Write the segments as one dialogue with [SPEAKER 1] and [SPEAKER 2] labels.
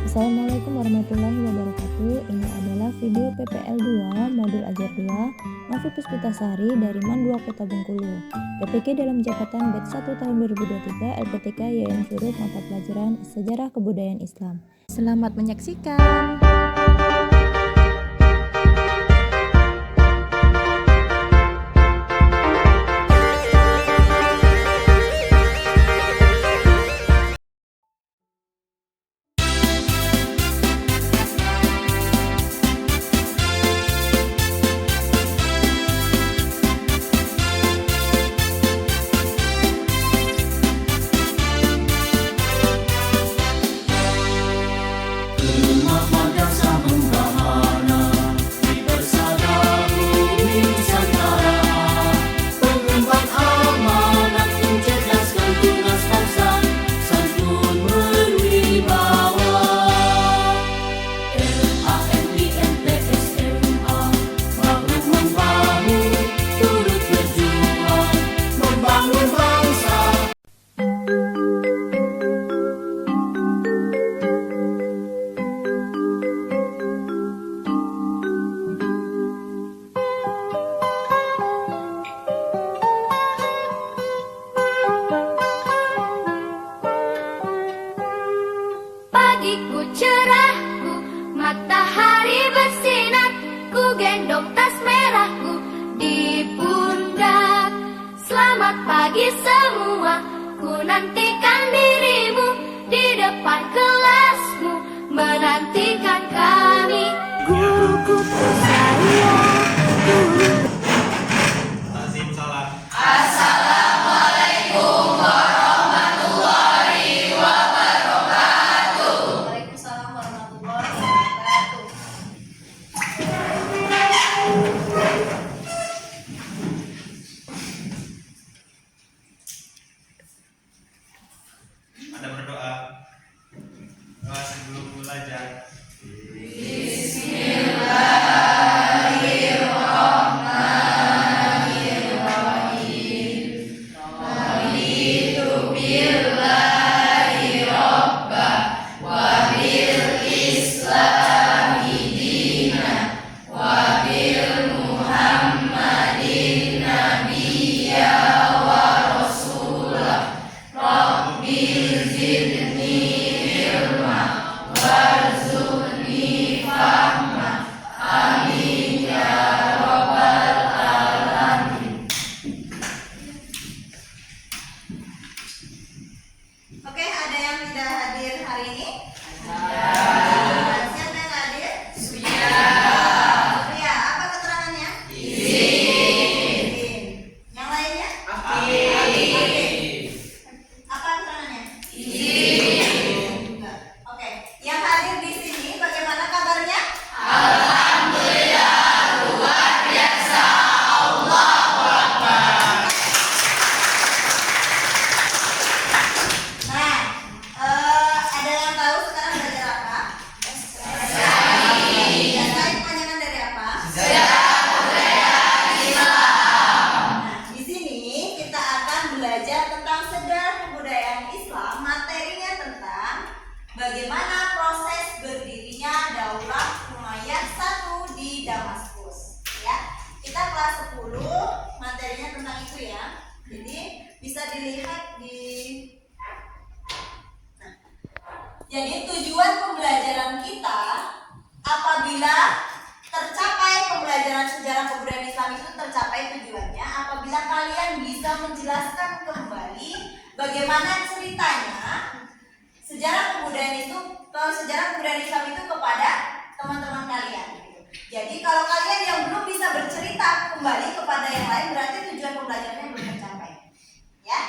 [SPEAKER 1] Assalamualaikum warahmatullahi wabarakatuh. Ini adalah video PPL 2 modul ajar 2 Novi Puspitasari dari MAN 2 Kota Bengkulu. PPK dalam jabatan batch 1 tahun 2023 LPTK YN Surup mata pelajaran Sejarah Kebudayaan Islam. Selamat menyaksikan.
[SPEAKER 2] Pagiku cerahku, matahari bersinar, ku gendong tas merahku di pundak. Selamat pagi semua, ku nantikan dirimu di depan kelasmu, menantikan kami. Guruku tersayang, guru.
[SPEAKER 3] Azim salam.
[SPEAKER 2] Assalamualaikum warahmatullahi wabarakatuh. Waalaikumsalam warahmatullahi wabarakatuh.
[SPEAKER 3] Ada berdoa. Doa sebelum belajar.
[SPEAKER 4] Oke, ada yang tidak hadir hari ini? Ada. Siapa yang hadir? Surya. Surya, apa keterangannya? Izin. Yang lainnya? Aktif. Apa keterangannya? Izin. Oke, yang hadir di sini bagaimana kabarnya? Ada yang tahu sekarang belajar apa? Sejarah. Panjangan dari apa? Nah, di sini kita akan belajar tentang sejarah kebudayaan Islam. Materinya tentang bagaimana proses berdirinya Daulah Umayyah I di Damaskus. Ya, kita kelas 10, materinya tentang itu ya. Jadi bisa dilihat di. Jadi tujuan pembelajaran kita apabila tercapai pembelajaran sejarah kebudayaan Islam itu tercapai tujuannya apabila kalian bisa menjelaskan kembali bagaimana ceritanya sejarah kebudayaan Islam itu kepada teman-teman kalian. Jadi kalau kalian yang belum bisa bercerita kembali kepada yang lain berarti tujuan pembelajarannya belum tercapai. Ya.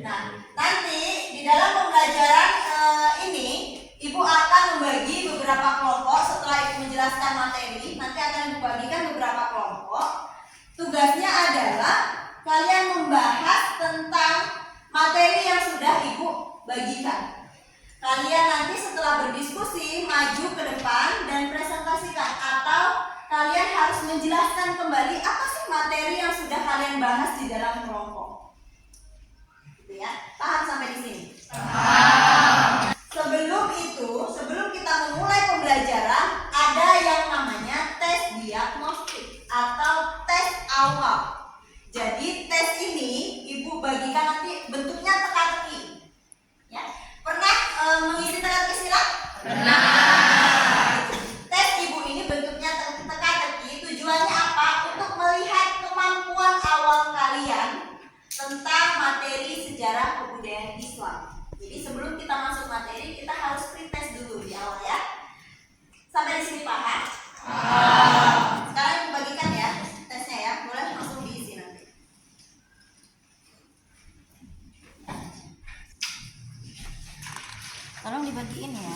[SPEAKER 4] Nah, nanti di dalam pembelajaran ini Ibu akan membagi beberapa kelompok. Setelah Ibu menjelaskan materi, nanti akan Ibu bagikan beberapa kelompok. Tugasnya adalah kalian membahas tentang materi yang sudah Ibu bagikan. Kalian nanti setelah berdiskusi maju ke depan dan presentasikan, atau kalian harus menjelaskan kembali apa sih materi yang sudah kalian bahas di dalam kelompok. Gitu ya. Paham sampai di sini? Paham. Sebelum kita Tes ibu ini bentuknya teka-teki. Tujuannya apa? Untuk melihat kemampuan awal kalian tentang materi sejarah kebudayaan Islam. Jadi sebelum kita masuk materi, kita harus pretest dulu di awal ya. Sampai di sini paham? Sekarang aku bagikan ya tesnya ya. Boleh langsung diisi nanti. Tolong dibagiin ya.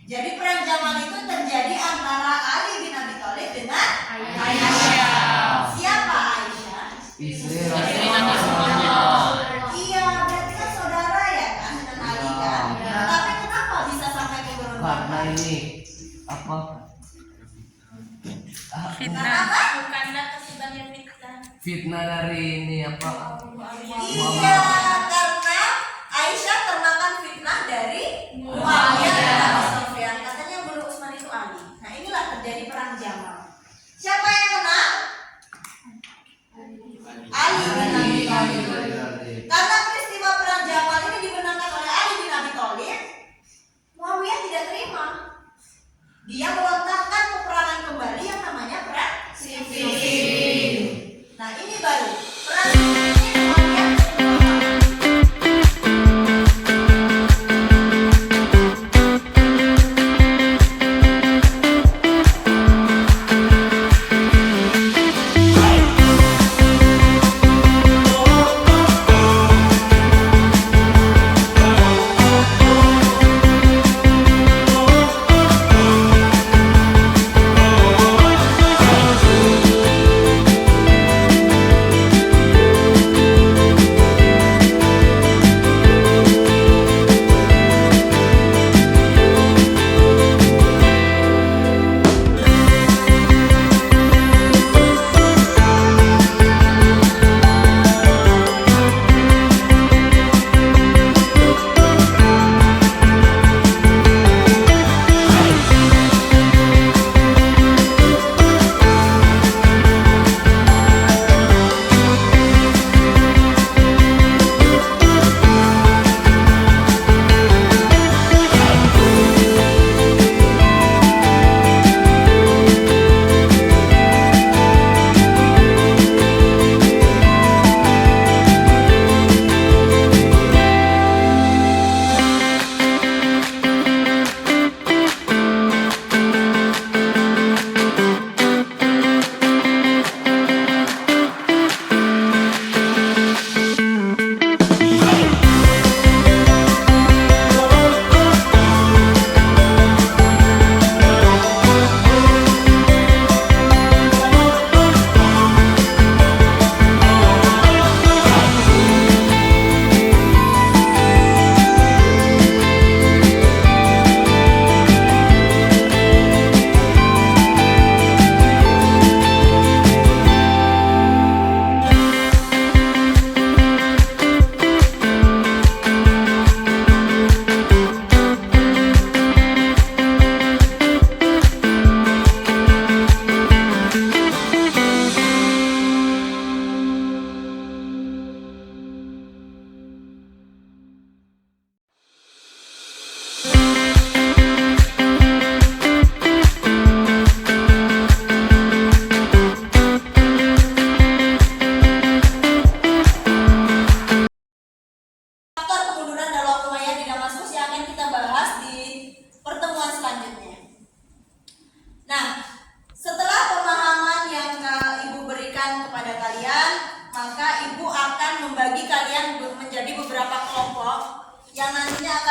[SPEAKER 4] Jadi perang Jamal itu terjadi antara Ali bin Abi Thalib dengan Aisyah. Siapa Aisyah?
[SPEAKER 5] Istri Rasulullah.
[SPEAKER 4] Iya, berarti kan saudara ya kan dengan Ali kan. Tapi kenapa bisa sampai pemberontakan?
[SPEAKER 5] Karena ini apa?
[SPEAKER 4] Karena apa?
[SPEAKER 2] Karena kesebangan fitnah.
[SPEAKER 5] Fitnah dari ini apa?
[SPEAKER 4] Iya, karena Aisyah termakan fitnah dari Muawiyah dan Abi Sufyan. Katanya bunuh Utsman itu Ali. Nah, inilah terjadi perang Jamal. Siapa yang menang? Ali bin Abi Thalib. Karena peristiwa perang Jamal ini dimenangkan oleh Ali bin Abi Thalib, Muawiyah tidak terima. Dia melontarkan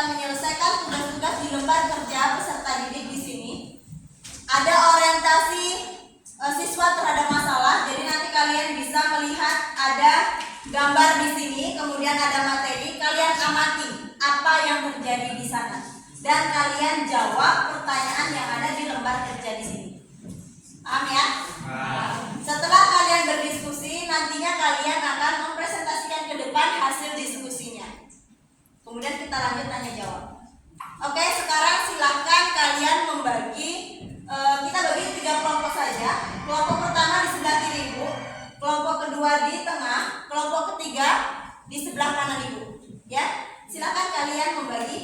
[SPEAKER 4] menyelesaikan tugas-tugas di lembar kerja peserta didik di sini. Ada orientasi siswa terhadap masalah. Jadi nanti kalian bisa melihat ada gambar di sini, kemudian ada materi. Kalian amati apa yang terjadi di sana dan kalian jawab pertanyaan yang ada di lembar kerja di sini. Paham ya? Setelah kalian berdiskusi, nantinya kalian akan mempresentasikan ke depan hasil diskusinya. Kemudian kita lanjut tanya jawab. Oke, sekarang silahkan kalian membagi. Kita bagi 3 kelompok saja. Kelompok pertama di sebelah kiri ibu, kelompok kedua di tengah, kelompok ketiga di sebelah kanan ibu. Ya, silahkan kalian membagi.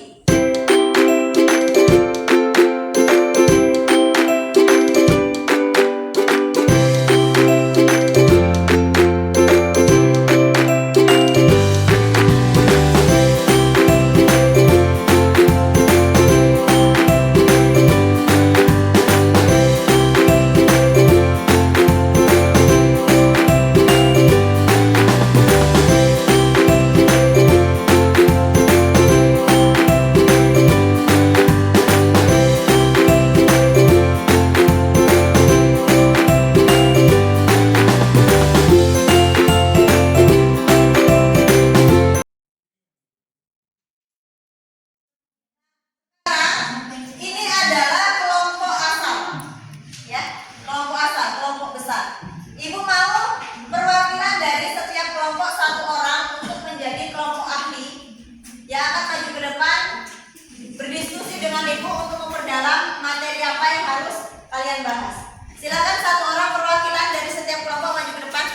[SPEAKER 4] Ini adalah kelompok asal, ya, kelompok asal, kelompok besar. Ibu mau perwakilan dari setiap kelompok 1 orang untuk menjadi kelompok ahli yang akan maju ke depan berdiskusi dengan ibu untuk memperdalam materi apa yang harus kalian bahas. Silakan 1 orang perwakilan dari setiap kelompok maju ke depan.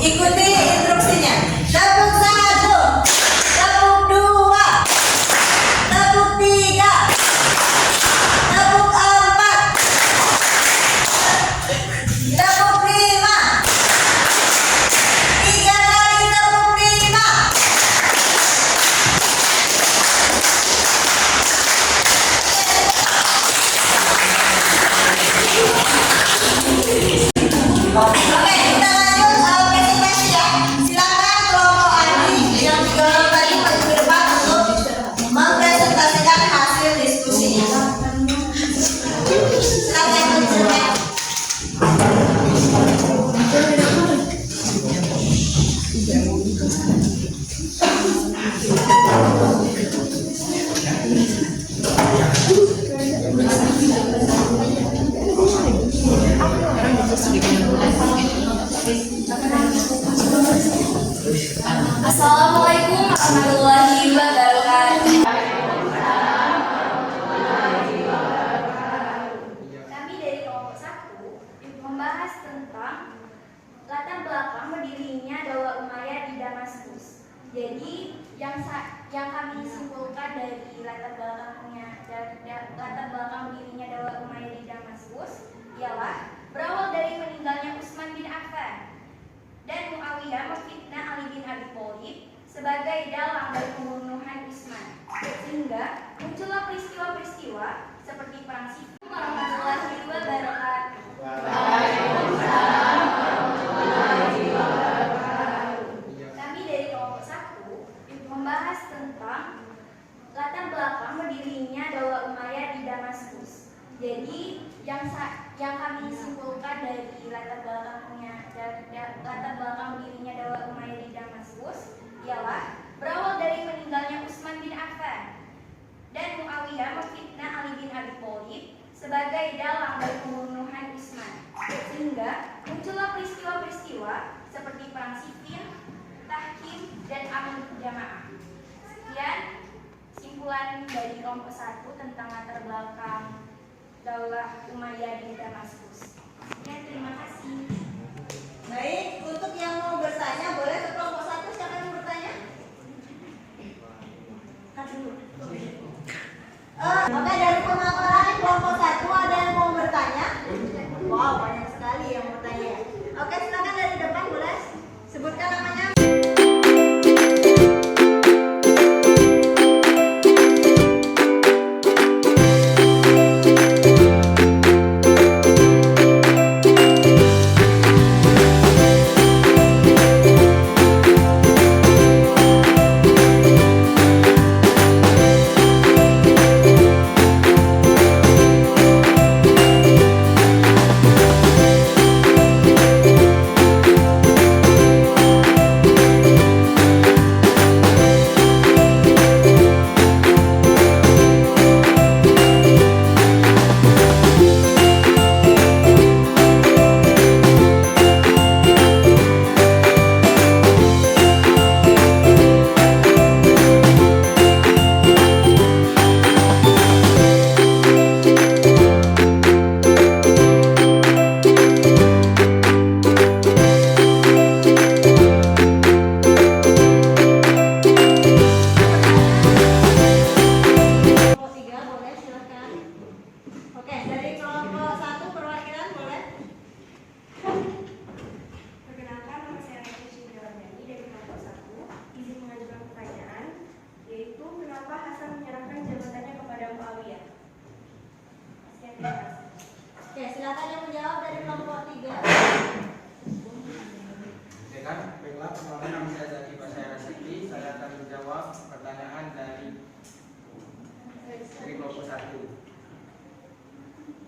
[SPEAKER 4] Ikuti instruksinya. Tepuk 1.
[SPEAKER 2] Assalamualaikum warahmatullahi wabarakatuh.
[SPEAKER 6] Kami dari kelompok 1 membahas tentang latar belakang berdirinya Daulah Umayyah di Damaskus. Jadi yang kami simpulkan dari latar belakang berdirinya Daulah Umayyah di Damaskus ialah berawal dari meninggalnya Utsman bin Affan dan Muawiyah memfitnah Ali bin Abi Thalib sebagai dalang dari pembunuhan Utsman, sehingga muncullah peristiwa-peristiwa seperti perang Siffin. Warahmatullahi wabarakatuh. Kami dari kelompok 1 membahas tentang latar belakang berdirinya Daulah Umayyah di Damaskus. Jadi yang kami simpulkan dari latar belakang berdirinya Daulah Umayyah di Damaskus ialah berawal dari meninggalnya Utsman bin Affan dan Muawiyah memfitnah Ali bin Abi Thalib sebagai dalang dari pembunuhan Utsman, sehingga muncullah peristiwa-peristiwa seperti perang Siffin, Tahkim, dan Amin Jamaah. Sekian simpulan dari kelompok 1 tentang latar belakang Daulah Umayyah di Damaskus. Ya, terima kasih.
[SPEAKER 4] Baik, untuk yang mau bertanya boleh ke kelompok 1. Siapa yang mau bertanya? Oke, dari pemaparan kelompok 1 ada yang mau bertanya? Wow, banyak sekali yang mau bertanya. Oke, silakan dari depan boleh sebutkan namanya. Oke, silakan yang menjawab dari kelompok 3.
[SPEAKER 7] Baiklah, perkenalkan nama saya Zaki Basaya Rasiki. Saya akan menjawab pertanyaan dari kelompok 1.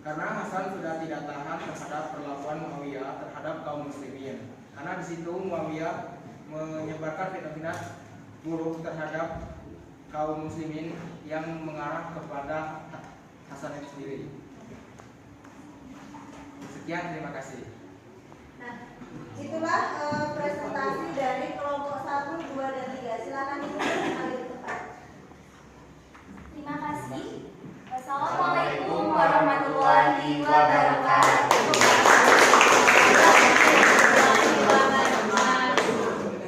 [SPEAKER 7] Karena Hasan sudah tidak tahan terhadap perlakuan Muawiyah terhadap kaum muslimin. Karena di situ Muawiyah menyebarkan fitnah-fitnah buruk terhadap kaum muslimin yang mengarah kepada Hasan itu sendiri. Sekian, terima kasih.
[SPEAKER 4] Nah, itulah presentasi dari kelompok 1, 2, dan 3. Silakan diulang kali tepat.
[SPEAKER 6] Terima kasih. Wassalamualaikum warahmatullahi wabarakatuh.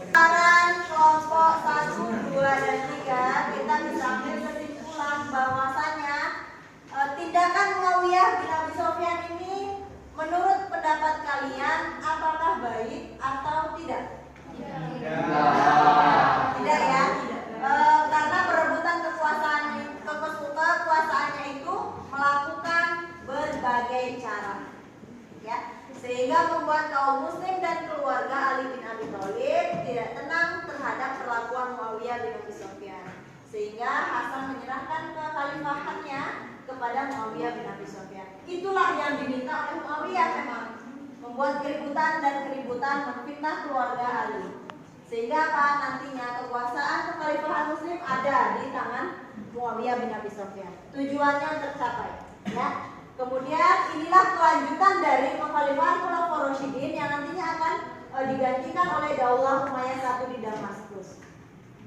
[SPEAKER 4] Saran kelompok 1, 2, dan 3 kita bisa ambil kesimpulan bahwasanya tindakan Muawiyah bin Abi Sufyan ini menurut pendapat kalian apakah baik atau tidak? Tidak ya. Karena perebutan kekuasaannya itu melakukan berbagai cara, ya, sehingga membuat kaum muslim dan keluarga Ali bin Abi Thalib tidak tenang terhadap perlakuan Muawiyah bin Abi Sufyan, sehingga Hasan menyerahkan kekhalifahannya kepada Muawiyah bin Abi Sufyan. Itulah yang diminta oleh Muawiyah, memang membuat keributan memfitnah keluarga Ali, sehingga nantinya kekuasaan kekhalifahan muslim ada di tangan Muawiyah bin Abi Sufyan. Tujuannya tercapai. Ya. Kemudian inilah kelanjutan dari kekhalifahan Khulafaur Rasyidin yang nantinya akan digantikan oleh Daulah Umayyah I di Damaskus.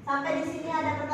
[SPEAKER 4] Sampai di sini ada pertanyaan.